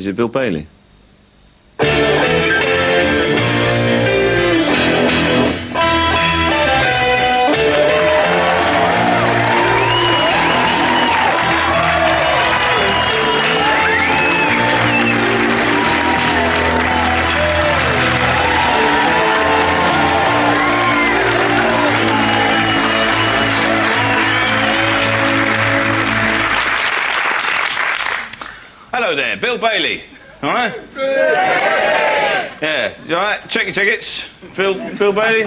it Bill Bailey? Hello there, Bill Bailey. All right? Yeah, you all right? Check your tickets, Bill Bailey.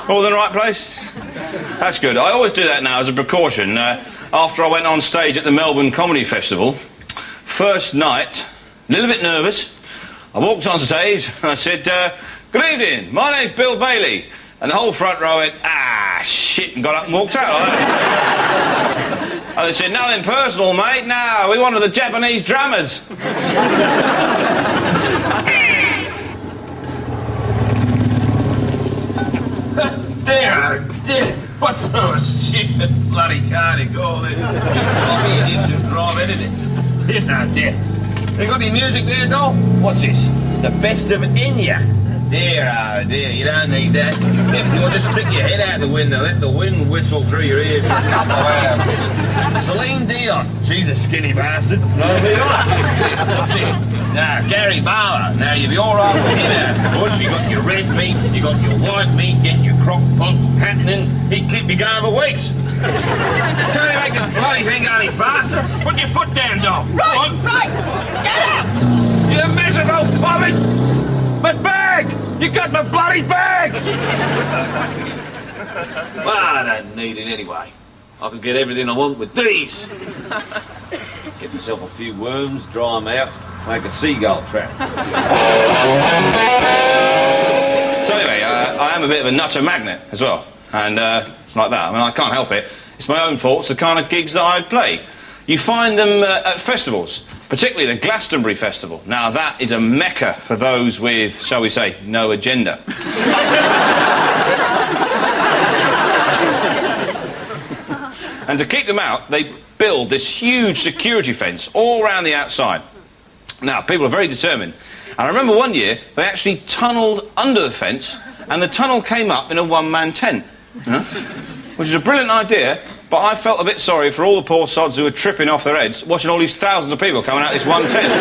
All in the right place? That's good. I always do that now as a precaution. After I went on stage at the Melbourne Comedy Festival, first night, a little bit nervous, I walked on stage and I said, good evening, my name's Bill Bailey. And the whole front row went, ah, shit, and got up and walked out like that. And they said, nothing personal, mate. No, we wanted the Japanese drummers. There. What sort of shit bloody car they go there? Bobby idiots who drive anything. There. They got any music there, though? What's this? The best of Enya. There, you don't need that. You'll just stick your head out the window, let the wind whistle through your ears for a couple of hours. Celine Dion, she's a skinny bastard. No, be right. What's it? Now, Gary Barlow, now you'll be all right with him now. Of course, you got your red meat, you got your white meat, getting your crock pot happening. He'd keep you going for weeks. Can't you make this bloody thing go any faster? Put your foot down, dog. Right, get out! You miserable Bobby! My bag! You got my bloody bag! Well, I don't need it anyway. I can get everything I want with these. Get myself a few worms, dry them out, make a seagull trap. So anyway, I am a bit of a nutter magnet as well. And like that, I mean, I can't help it. It's my own fault. It's the kind of gigs that I play. You find them at festivals, particularly the Glastonbury Festival. Now, that is a mecca for those with, shall we say, no agenda. And to keep them out, they build this huge security fence all around the outside. Now, people are very determined. And I remember one year, they actually tunnelled under the fence, and the tunnel came up in a one-man tent, you know? Which is a brilliant idea, but I felt a bit sorry for all the poor sods who were tripping off their heads, watching all these thousands of people coming out this one tent.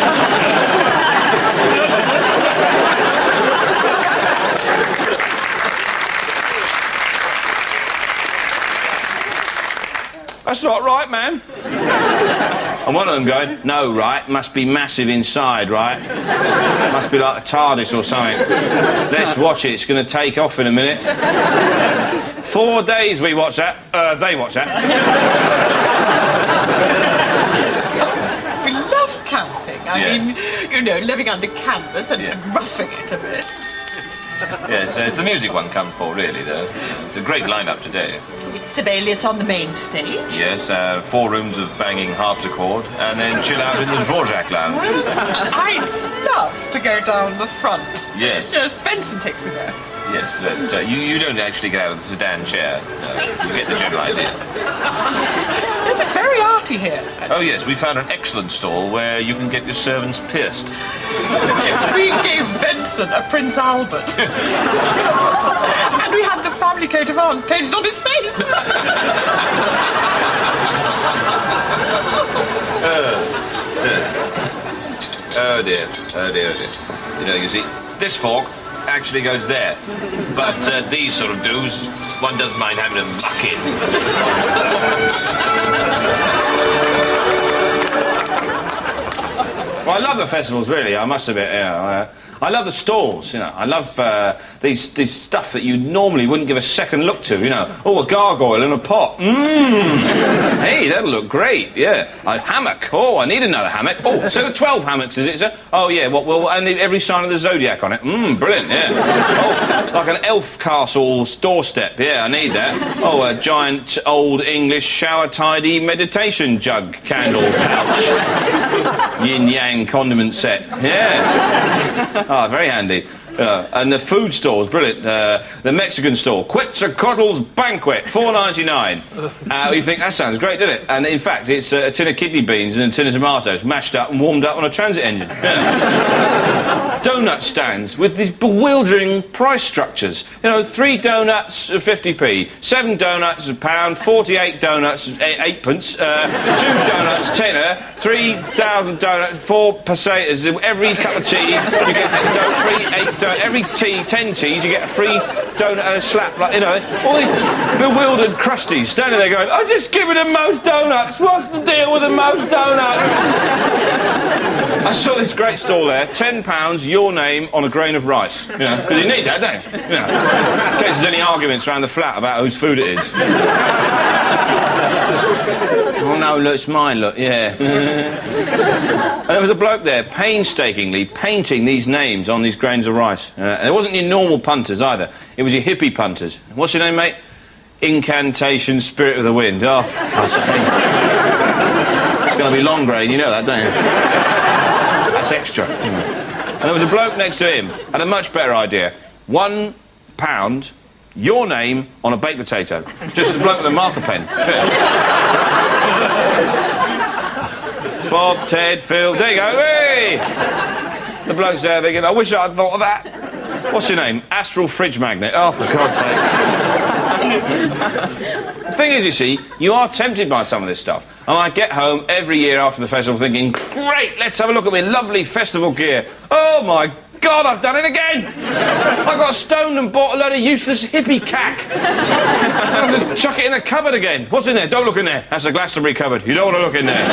That's not right, man. And one of them going, no, right, must be massive inside, right? Must be like a TARDIS or something. Let's watch it, it's going to take off in a minute. 4 days we watch that, they watch that. We love camping. I mean, you know, living under canvas and roughing it a bit. Yes, it's the music one comes for, really, though. It's a great lineup today. Sibelius on the main stage. Yes, 4 rooms of banging harpsichord, and then chill out in the Dvorak lounge. I'd love to go down the front. Yes. Yes, Benson takes me there. Yes, but you don't actually get out of the sedan chair. No, you get the general idea. Yes, it's very arty here. Oh, yes, we found an excellent stall where you can get your servants pierced. We gave Benson a Prince Albert. And we had the family coat of arms painted on his face. Oh dear. You know, you see, this fork actually goes there. But these sort of do's, one doesn't mind having them muck in. Well, I love the festivals, really, I must admit. Yeah, I love the stalls, you know. I love these stuff that you normally wouldn't give a second look to, you know. Oh, a gargoyle in a pot. Hey, that'll look great, yeah. A hammock. Oh, I need another hammock. Oh, so 12 hammocks, is it, sir? Oh, yeah, well, I need every sign of the zodiac on it. Brilliant, yeah. Oh, like an elf castle's doorstep. Yeah, I need that. Oh, a giant old English shower tidy meditation jug candle pouch. Yin-yang condiment set. Yeah. Oh, very handy. And the food store was brilliant. The Mexican store, Quetzalcoatl's Banquet, $4.99. You think, that sounds great, doesn't it? And in fact, it's a tin of kidney beans and a tin of tomatoes mashed up and warmed up on a transit engine. Donut stands with these bewildering price structures. 3 donuts, 50p, 7 donuts, £1, 48 donuts, 8pence, 2 donuts, tenner, 3,000 donuts, 4 pesetas. Every cup of tea, you get every tea, 10 teas, you get a free donut and a slap. All these bewildered crusties standing there going, "I'll just give it the most donuts. What's the deal with the most donuts?" I saw this great stall there, £10, your name on a grain of rice. Because you need that, don't you? In case there's any arguments around the flat about whose food it is. Oh no, look, it's mine, look, yeah. And there was a bloke there painstakingly painting these names on these grains of rice. And it wasn't your normal punters either. It was your hippie punters. What's your name, mate? Incantation, Spirit of the Wind. Oh, it's going to be long grain, you know that, don't you? That's extra. And there was a bloke next to him, had a much better idea. £1, your name on a baked potato. Just a bloke with a marker pen. Bob, Ted, Phil, there you go, hey! The bloke's there thinking, I wish I'd thought of that. What's your name? Astral Fridge Magnet. Oh, for God's sake. The thing is, you see, you are tempted by some of this stuff. And I get home every year after the festival thinking, great, let's have a look at my lovely festival gear. Oh my God, I've done it again! I got stoned and bought a load of useless hippie cack. I'm going to chuck it in the cupboard again. What's in there? Don't look in there. That's a Glastonbury cupboard. You don't want to look in there.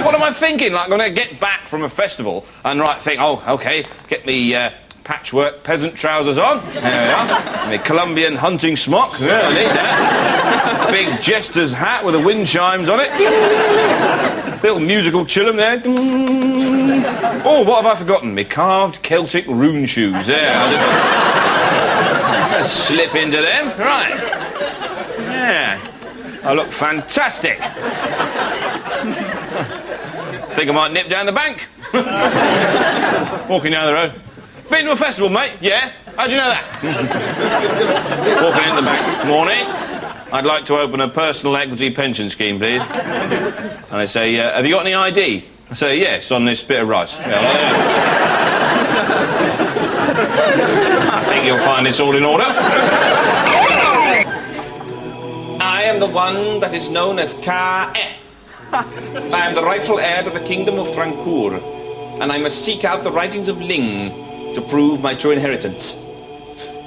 What am I thinking? Like, I'm going to get back from a festival and think, oh, OK, get me patchwork peasant trousers on. There we are. My Colombian hunting smock. Yeah, I need that. Big jester's hat with the wind chimes on it. Little musical chillum there. Oh, what have I forgotten? My carved Celtic rune shoes. There. I'll slip into them. Right. Yeah. I look fantastic. Think I might nip down the bank. Walking down the road. Been to a festival, mate? Yeah? How'd you know that? Walking in the bank. Morning. I'd like to open a personal equity pension scheme, please. And they say, have you got any ID? I say, yes, on this bit of rice. Yeah, I think you'll find this all in order. I am the one that is known as Ka-E. I am the rightful heir to the kingdom of Francour, and I must seek out the writings of Ling to prove my true inheritance.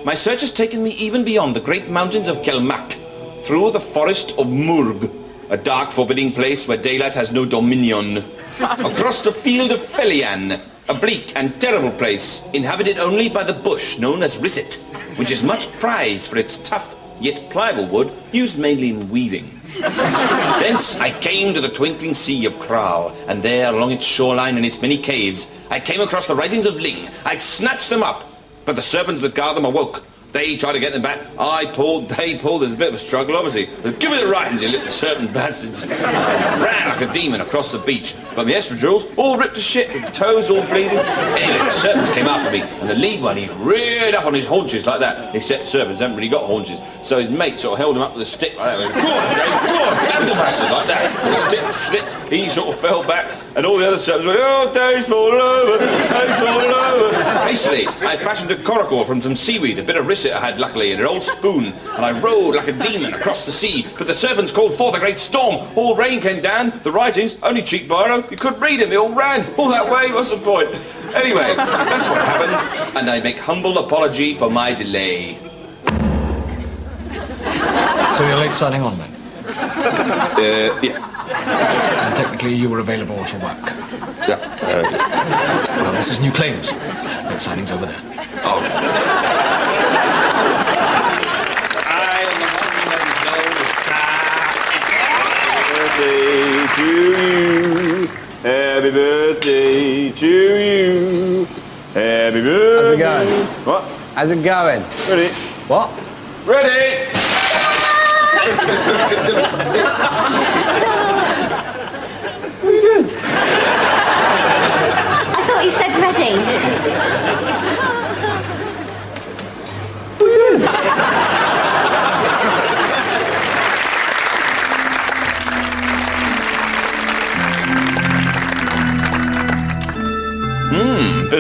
My search has taken me even beyond the great mountains of Kelmak, through the forest of Murg, a dark, forbidding place where daylight has no dominion, across the field of Felian, a bleak and terrible place, inhabited only by the bush known as Risset, which is much prized for its tough yet pliable wood, used mainly in weaving. Thence I came to the twinkling sea of Kral, and there, along its shoreline and its many caves, I came across the writings of Ling. I snatched them up, but the serpents that guard them awoke. They tried to get them back. I pulled, they pulled. There's a bit of a struggle, obviously. But give me the writings, you little serpent bastards. I ran like a demon across the beach, but my espadrilles all ripped to shit, with toes all bleeding. Anyway, the serpents came after me, and the lead one, he reared up on his haunches like that. Except serpents haven't really got haunches. So his mate sort of held him up with a stick like that. Go on, Dave, go on, grab the bastard like that. And the stick slipped, he sort of fell back, and all the other serpents went, oh, Dave's falling over, Dave's falling over. Hastily, I fashioned a coracle from some seaweed, a bit of risset I had luckily, and an old spoon, and I rowed like a demon across the sea, but the serpents called forth a great storm. All rain came down, the writings, only cheap biro, you couldn't read them, they all ran, all that way, what's the point? Anyway, that's what happened, and I make humble apology for my delay. So you're late signing on then? Yeah. And technically you were available for work. Yeah. Well, this is New Claims. Late signing's over there. Oh. Happy birthday to you. Happy birthday. How's it going? What? How's it going? Ready? What? Ready? What are you doing? I thought you said ready.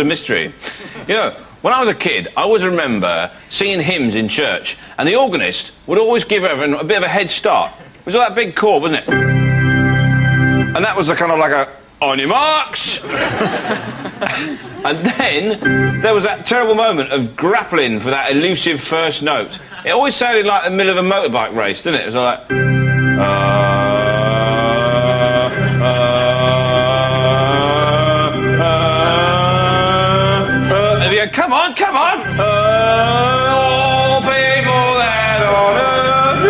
bit of mystery. You know, when I was a kid, I always remember singing hymns in church, and the organist would always give everyone a bit of a head start. It was all that big chord, wasn't it? And that was a kind of like a, on your marks! And then there was that terrible moment of grappling for that elusive first note. It always sounded like the middle of a motorbike race, didn't it? It was all like... Come on, come on! All people that on earth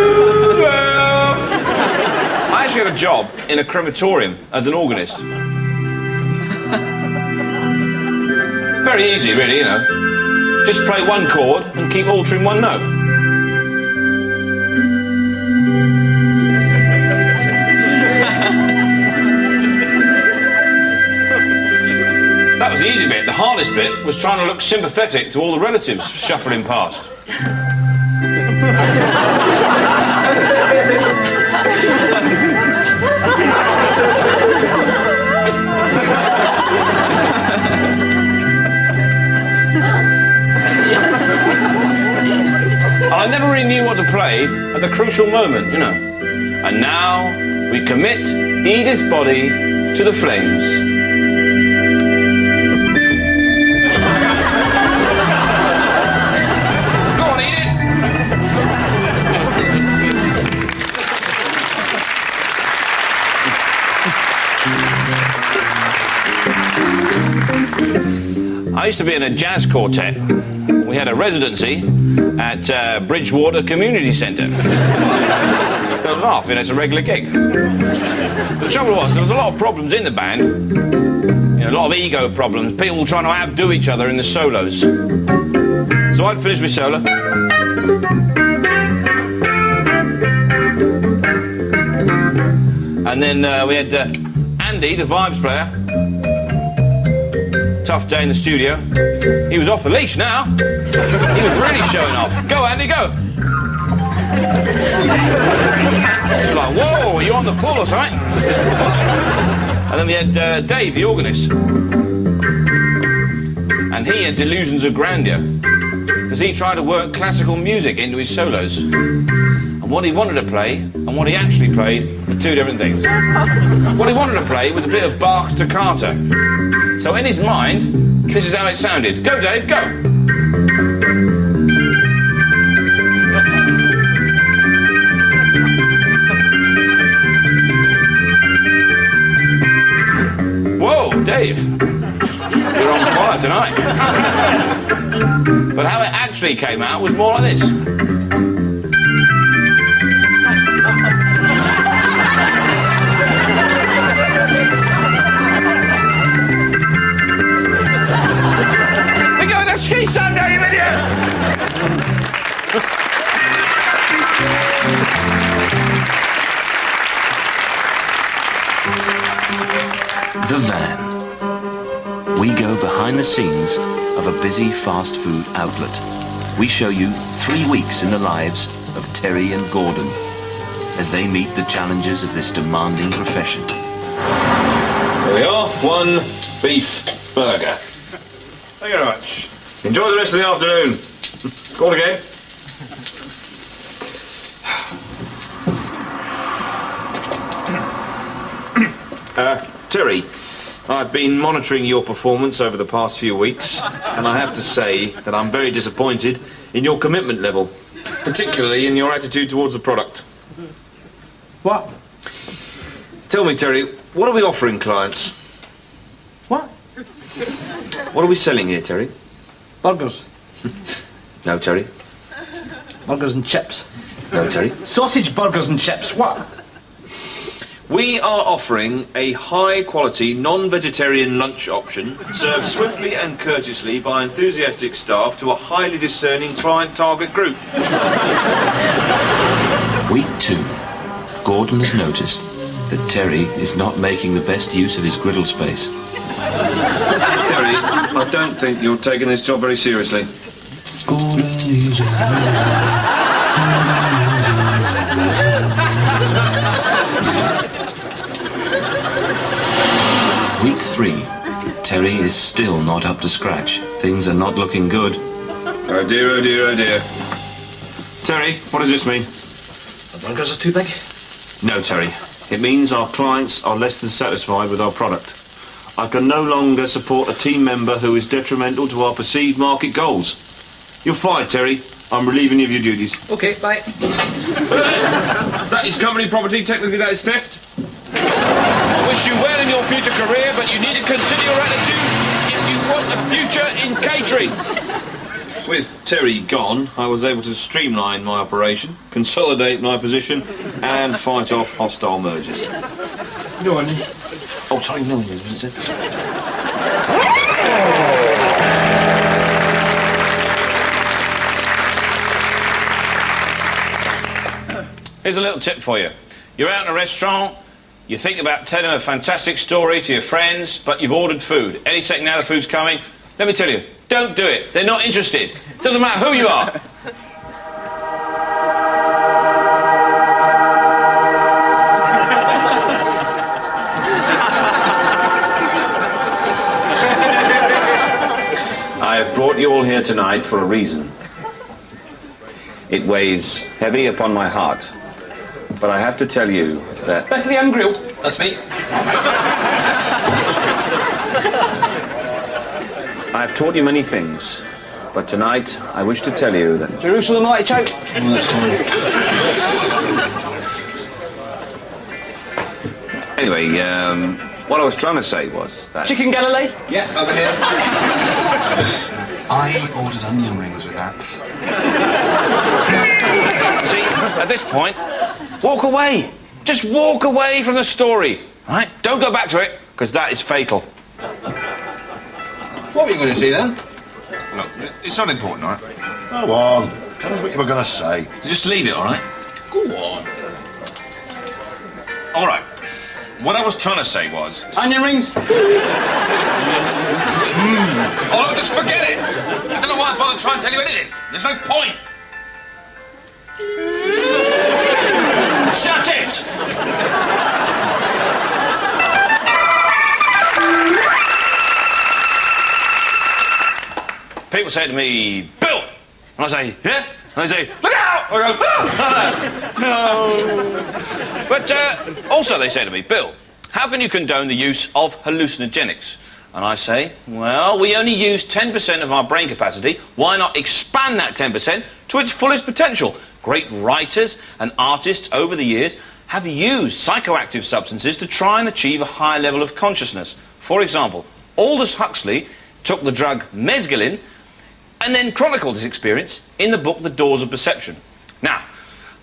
dwell. I actually had a job in a crematorium as an organist. Very easy, really, you know. Just play one chord and keep altering one note. That was the easy bit. The hardest bit was trying to look sympathetic to all the relatives shuffling past. I never really knew what to play at the crucial moment, you know. And now we commit Edith's body to the flames. I used to be in a jazz quartet. We had a residency at Bridgewater Community Centre. Don't laugh, you know, it's a regular gig. The trouble was, there was a lot of problems in the band. You know, a lot of ego problems. People trying to outdo each other in the solos. So I'd finish my solo. And then we had Andy, the vibes player. Tough day in the studio. He was off the leash now. He was really showing off. Go, Andy, go. You're like, whoa, are you on the pull or something? And then we had Dave, the organist. And he had delusions of grandeur, because he tried to work classical music into his solos. And what he wanted to play and what he actually played were two different things. What he wanted to play was a bit of Bach's Toccata. So in his mind, this is how it sounded. Go, Dave, go. Whoa, Dave. You're on fire tonight. But how it actually came out was more like this. Ski Sunday, you idiot! The Van. We go behind the scenes of a busy fast food outlet. We show you 3 weeks in the lives of Terry and Gordon as they meet the challenges of this demanding profession. There we are, one beef burger. Thank you very much. Enjoy the rest of the afternoon. Go on again. Terry, I've been monitoring your performance over the past few weeks, and I have to say that I'm very disappointed in your commitment level, particularly in your attitude towards the product. What? Tell me, Terry, what are we offering clients? What? What are we selling here, Terry? Burgers. No, Terry. Burgers and chips. No, Terry. Sausage burgers and chips. What? We are offering a high-quality, non-vegetarian lunch option served swiftly and courteously by enthusiastic staff to a highly discerning client target group. Week 2. Gordon has noticed that Terry is not making the best use of his griddle space. Terry, I don't think you're taking this job very seriously. Week 3. Terry is still not up to scratch. Things are not looking good. Oh dear, oh dear, oh dear. Terry, what does this mean? The burgers are too big. No, Terry. It means our clients are less than satisfied with our product. I can no longer support a team member who is detrimental to our perceived market goals. You're fired, Terry. I'm relieving you of your duties. Okay, bye. That is company property. Technically, that is theft. I wish you well in your future career, but you need to consider your attitude if you want a future in catering. With Terry gone, I was able to streamline my operation, consolidate my position, and fight off hostile mergers. Go on then. Oh, sorry, no, was it? Here's a little tip for you. You're out in a restaurant, you think about telling a fantastic story to your friends, but you've ordered food. Any second now the food's coming. Let me tell you, don't do it. They're not interested. Doesn't matter who you are. I have brought you all here tonight for a reason. It weighs heavy upon my heart. But I have to tell you that... Bethlehem Grill. That's me. I've taught you many things, but tonight I wish to tell you that... Jerusalem artichoke. Anyway, what I was trying to say was that... Chicken Galilee. Yeah, over here. I ordered onion rings with that. See, at this point, walk away. Just walk away from the story, right? Don't go back to it, because that is fatal. What were you going to say then? Look, it's not important, all right? Go on. Tell us what you were going to say. Just leave it, all right? Go on. All right. What I was trying to say was... Onion rings. Oh, look, just forget it. I don't know why I bother trying to tell you anything. There's no point. Shut it! People say to me, Bill! And I say, yeah? And they say, look out! I go, no! But also they say to me, Bill, how can you condone the use of hallucinogenics? And I say, well, we only use 10% of our brain capacity. Why not expand that 10% to its fullest potential? Great writers and artists over the years have used psychoactive substances to try and achieve a higher level of consciousness. For example, Aldous Huxley took the drug mescaline and then chronicled his experience in the book The Doors of Perception. Now,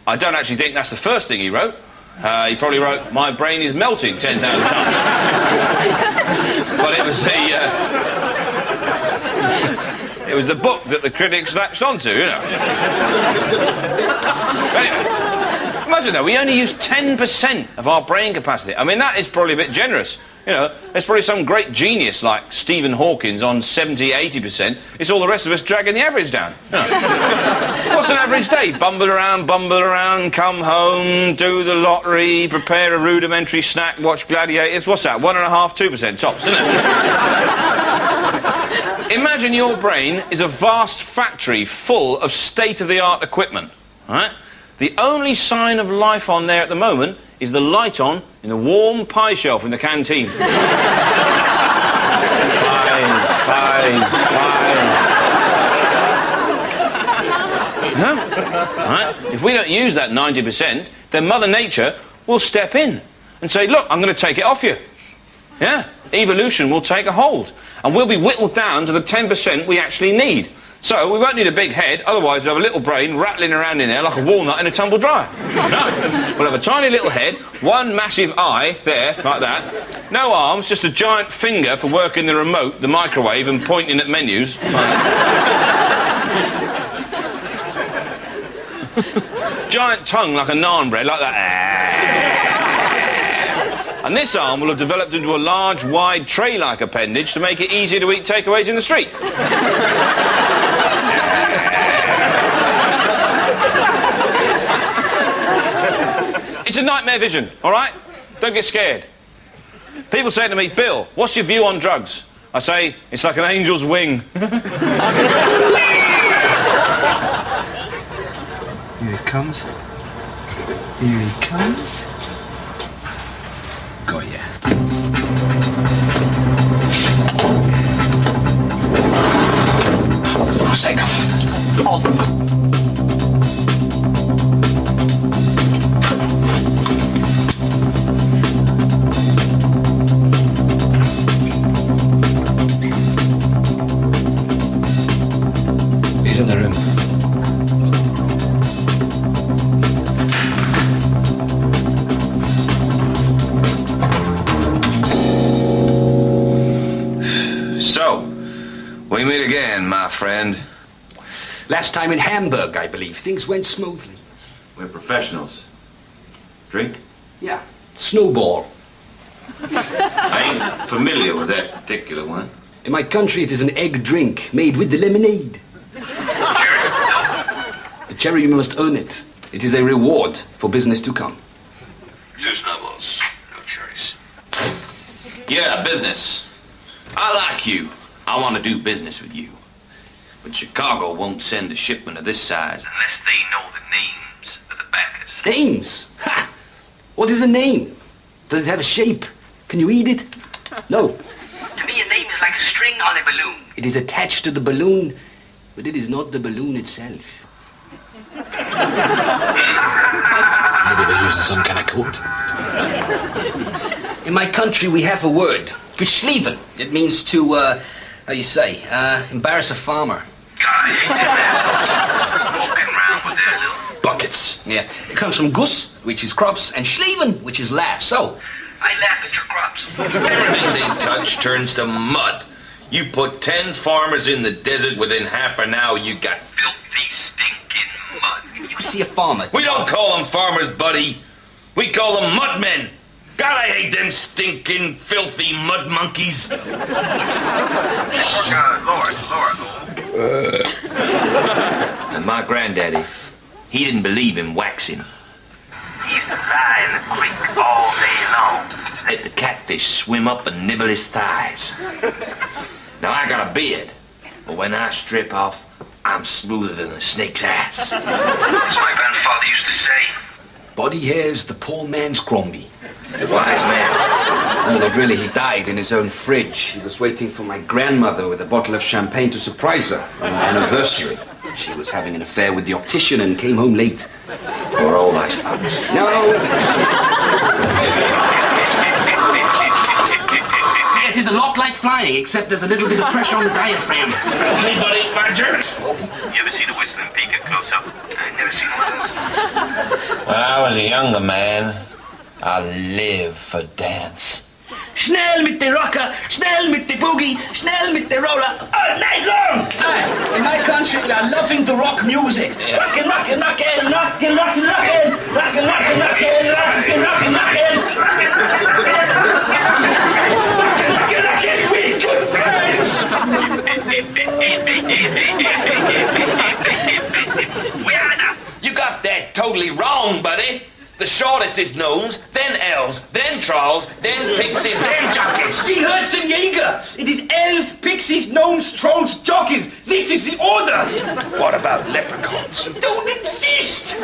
I don't actually think that's the first thing he wrote. He probably wrote, my brain is melting 10,000 times. But it was the book that the critics latched onto, you know. Anyway, imagine though, we only use 10% of our brain capacity. I mean, that is probably a bit generous. You know, there's probably some great genius like Stephen Hawking on 70, 80%. It's all the rest of us dragging the average down. You know. What's an average day? Bumble around, come home, do the lottery, prepare a rudimentary snack, watch Gladiators. What's that? 1.5%, 2% tops, isn't it? Imagine your brain is a vast factory full of state-of-the-art equipment. Right? The only sign of life on there at the moment is the light on in the warm pie shelf in the canteen. Fine. No? Right? If we don't use that 90%, then Mother Nature will step in and say, look, I'm going to take it off you. Yeah? Evolution will take a hold. And we'll be whittled down to the 10% we actually need. So we won't need a big head, otherwise we'll have a little brain rattling around in there like a walnut in a tumble dryer. No, we'll have a tiny little head, one massive eye there, like that. No arms, just a giant finger for working the remote, the microwave and pointing at menus. Giant tongue like a naan bread, like that. And this arm will have developed into a large, wide, tray-like appendage to make it easier to eat takeaways in the street. It's a nightmare vision, all right? Don't get scared. People say to me, Bill, what's your view on drugs? I say, it's like an angel's wing. Here he comes. Here he comes. Got ya. Sake of... He's in the room. So, we meet again, my friend. Last time in Hamburg, I believe. Things went smoothly. We're professionals. Drink? Yeah. Snowball. I ain't familiar with that particular one. In my country, it is an egg drink made with the lemonade. The cherry, you must earn it. It is a reward for business to come. 2 snowballs. No cherries. Yeah, business. I like you. I want to do business with you. But Chicago won't send a shipment of this size unless they know the names of the backers. Names? Ha! What is a name? Does it have a shape? Can you eat it? No. To me, a name is like a string on a balloon. It is attached to the balloon, but it is not the balloon itself. Maybe they're using some kind of code. In my country, we have a word. Geschlieben. It means to, how you say, embarrass a farmer. Walking around with their little... Buckets. Yeah. It comes from Guss, which is crops, and Schlieben, which is laugh. So, I laugh at your crops. Everything they touch turns to mud. You put 10 farmers in the desert, within half an hour you got filthy, stinking mud. You see a farmer. We don't call them farmers, buddy. We call them mudmen. God, I hate them stinking, filthy mud monkeys. And my granddaddy, he didn't believe in waxing. He used to lie in the creek all day long. Let the catfish swim up and nibble his thighs. Now, I got a beard, but when I strip off, I'm smoother than a snake's ass. As my grandfather used to say, Body hair's the poor man's Crombie. a wise man. Oh, but really, he died in his own fridge. He was waiting for my grandmother with a bottle of champagne to surprise her on her anniversary. She was having an affair with the optician and came home late. Poor old icebox. No. It is a lot like flying, except there's a little bit of pressure on the diaphragm. Okay, buddy, my turn. You ever seen a whistling peacock close up? I've never seen one of those. When I was a younger man, I lived for dance. Schnell mit der Rocker, schnell mit der Boogie, schnell mit der Roller, all night long! In my country, we are loving the rock music. Yeah. Rockin', rockin', rockin', rockin', rockin', rockin', rockin', rockin', rockin', rockin', rockin', rockin', rockin', rockin', with good friends! You got that totally wrong, buddy. The shortest is gnomes, then elves, then trolls, then pixies, then jockeys. Die Hudson Jäger! It is elves, pixies, gnomes, trolls, jockeys. This is the order! What about leprechauns? Don't exist!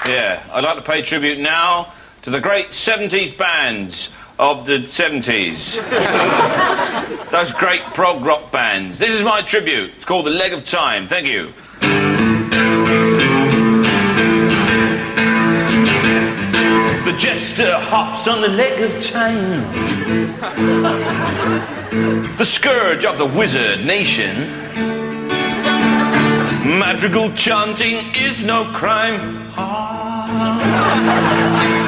Yeah, I'd like to pay tribute now to the great 70s bands of the 70s. Those great prog rock bands. This is my tribute. It's called The Leg of Time. Thank you. The jester hops on the leg of time. The scourge of the wizard nation. Madrigal chanting is no crime.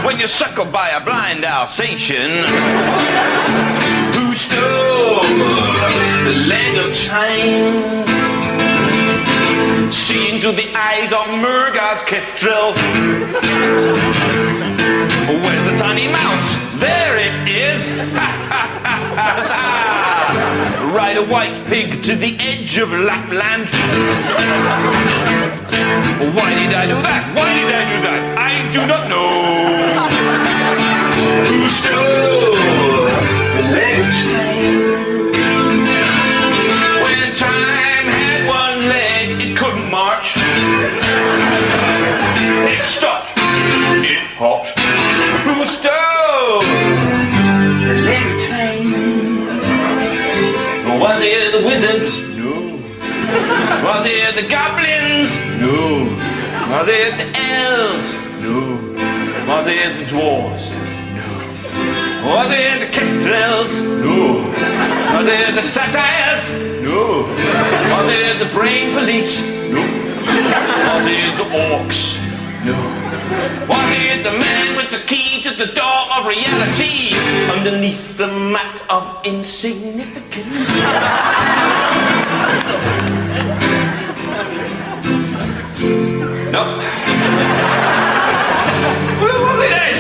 When you're suckled by a blind Alsatian who stole the leg of time, seeing into the eyes of Murga's kestrel. Where's the tiny mouse? There it is! Ride a white pig to the edge of Lapland. Why did I do that? Why did I do that? I do not know. Who stole the leg train? When time had one leg, it couldn't march. It stopped. It hopped. Who stole the leg train? Was it the wizards? No. Was it the goblins? No. Was it the elves? No. Was it the dwarves? No. Was it the kestrels? No. Was it the satires? No. Was it the brain police? No. Was it the orcs? No. Was it the man with the key to the door of reality underneath the mat of insignificance? No. What was it then?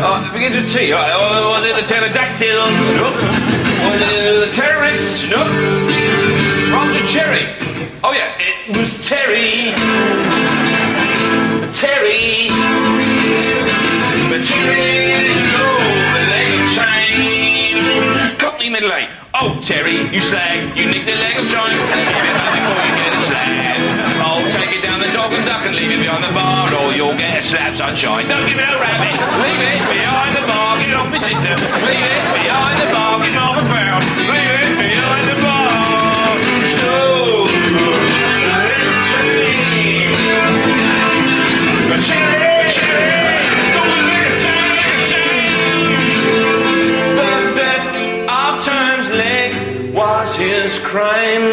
Oh, it begins with T. Right. Was it the pterodactyls? No. Was it the terrorists? No. Rhymes with cherry. Oh yeah, it was Terry. Terry, but Terry stole the leg of chain. Cockney middle eight. Oh Terry, you slag, you nicked the leg of joint. Give it back before you get a slab. Oh, take it down the dog and duck and leave it behind the bar, or you'll get a slab sunshine. Don't give it a rabbit. Leave it behind the bar. Get off my sister. Leave it behind the bar. Get off the ground. Leave it behind the bar. Stole the leg of chain. Cherry, cherry, stole the chain. The theft of Time's leg was his crime.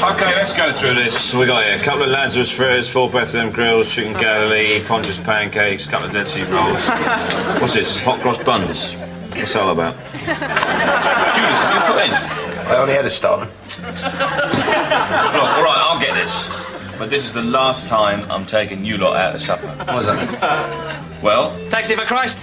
Okay, let's go through this. We got here a couple of Lazarus fairs, 4 Bethlehem grills, chicken Galilee, Pontius pancakes, a couple of Dead Sea rolls. What's this? Hot cross buns. What's that all about? Judas, have you put in? I only had a stone. Look, all right, I'll get this. But this is the last time I'm taking you lot out of supper. What's that? Well, Taxi for Christ.